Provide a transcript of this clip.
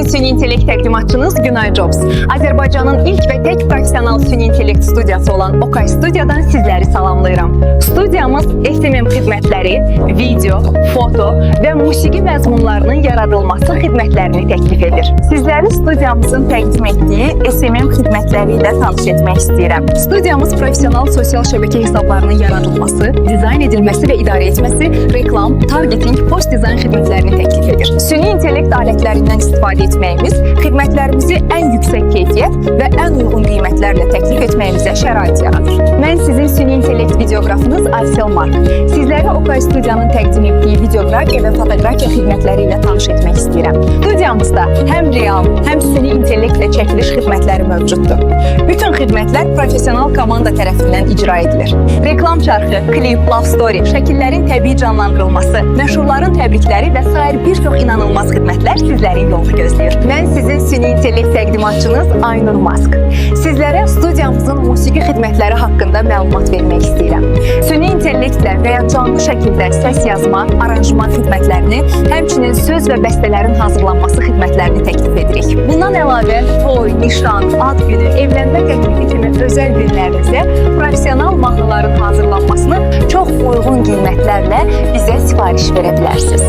süni intellekt təqdimatçınız Günay Jobs. Azərbaycanın ilk və tək professional süni intellekt studiyası olan Okay Studiyadan sizləri salamlayıram. Studiyamız SMM xidmətləri, video, foto və musiqi məzmunlarının yaradılması xidmətlərini təklif edir. Sizləri studiyamızın təqdim etdiyi SMM xidmətləri ilə tanış etmək istəyirəm. Studiyamız professional sosial şəbəkə hesablarının yaradılması, dizayn edilməsi və idarə etməsi, reklam, targeting, post dizayn xidmətlərini təklif edir. Süni intellekt alətlərindən istifadə etməyimiz xidmətlərimizi ən yüksək keyfiyyət və ən uyğun qiymətlərlə təklif etməyimizə şərait yaradır. Mən sizin süni intellekt videoqrafınız Aysel Mark. Sizləri Okay Studiyanın təqdim etdiyi videoqrafiya və fotoqrafiya xidmətləri ilə tanış etmək istəyirəm. Studiyamızda həm real, həm süni intellektlə çəkiliş xidmətləri mövcuddur. Bütün xidmətlər professional komanda tərəfindən icra edilir. Reklam çarxı, klip, love story, şəkillərin təbii canlandırılması, məşhurların təbrikləri və sair bir çox inanılmaz xidmətlər sizlərin yolunu gözləyir. Mən sizin süni intellekt təqdimatçınız Aynur Mask. Sizlərə studiyamızın musiqi xidmətləri haqqında məlumat vermək istəyirəm. Süni intellektlə və ya canlı şəkildə səs yazma, aranjman xidmətlərini, həmçinin söz və bəstələrin hazırlanması xidmətlərini təklif edirik. Bundan əlavə, toy, nişan, ad günü, evlənmə təklifi kimi özəl günlərinizə professional mahnıların hazırlanmasını çox uyğun qiymətlərlə bizə sifariş verə bilərsiniz.